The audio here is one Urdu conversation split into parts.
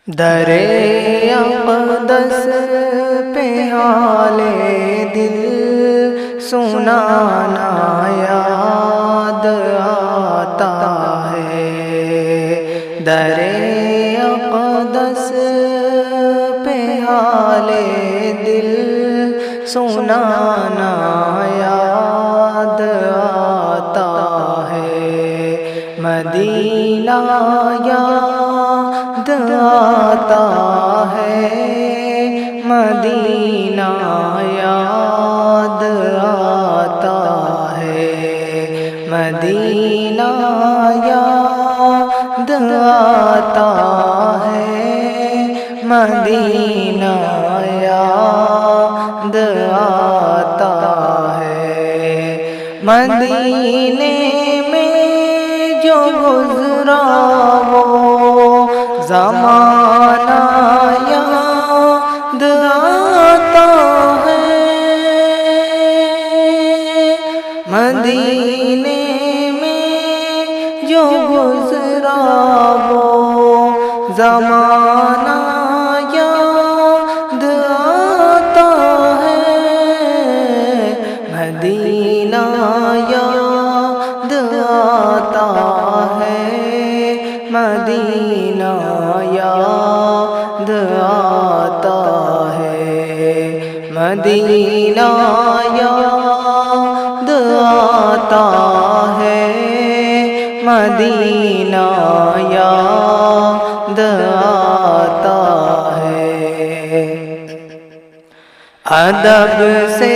در اقدس پہ حال دل سنانا یاد آتا ہے۔ در اقدس پہ حال دل سنانا یاد آتا ہے۔ مدینہ یاد آتا ہے، مدینہ یاد آتا ہے، مدینہ یاد آتا ہے، مدینہ یاد آتا ہے۔ مدینے میں جو گزرا وہ زمانہ یاد آتا ہے۔ مدینے میں جو گزرا وہ زمانہ یاد آتا ہے۔ مدینہ یاد آتا ہے، مدینہ یاد آتا ہے، مدینہ یاد آتا ہے، مدینہ یاد آتا ہے۔ ادب سے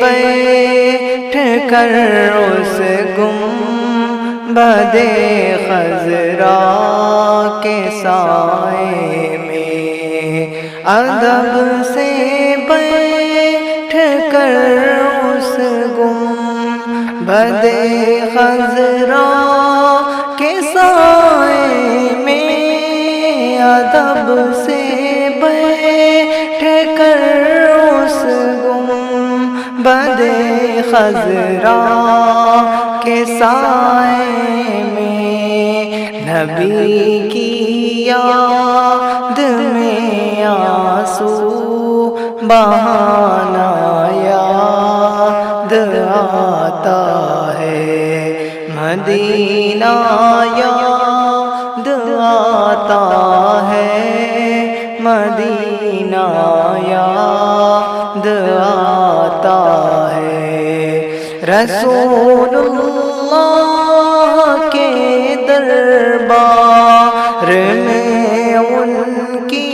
بیٹھ کر اس گنبد خضرا کے سائے میں، ادب سے بیٹھ کر اس گنبد خضرا کے سائے میں، ادب سے بیٹھ کر اس گنبد خضرا کے سائے میں، نبی کی یاد میں آنسو بہانا یاد آتا ہے۔ مدینہ یاد آتا ہے، مدینہ یاد آتا ہے۔ رسول اللہ کے دربار میں ان کی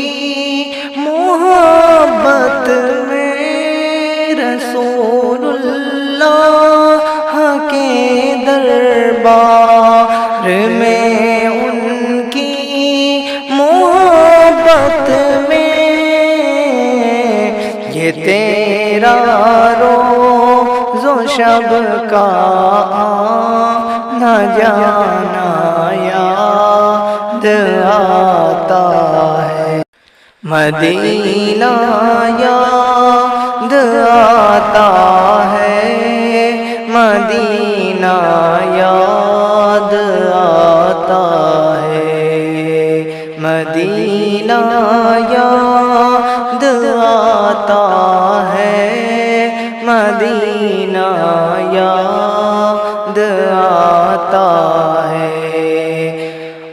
محبت میں، رسول اللہ کے دربار میں ان کی محبت میں، یہ تیرا روز و شب کا آنا جانا یاد آتا ہے۔ مدینہ یاد آتا ہے، مدینہ یاد آتا ہے، مدینہ یاد آتا ہے، مدینہ یاد آتا ہے۔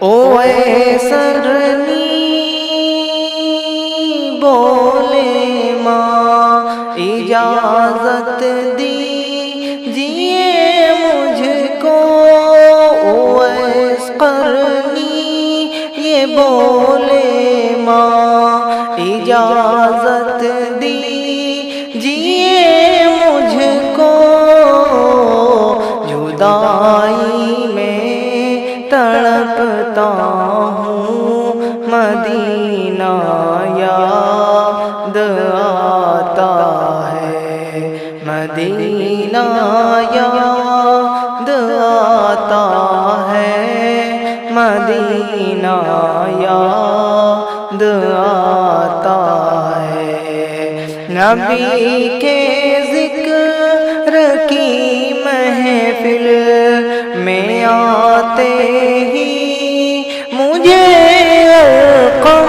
اویسرنی بولے ماں اجازت دیجیے مجھ کو، اویس قرنی یہ بولے ماں اجازت دیجیے مجھ کو، جدائی میں تڑپتا ہوں، مدینہ یاد آتا ہے، مدینہ یاد آتا ہے، مدینہ یاد آتا ہے۔ نبی کے ذکر کی محفل میں آتے ہی مجھے ارقم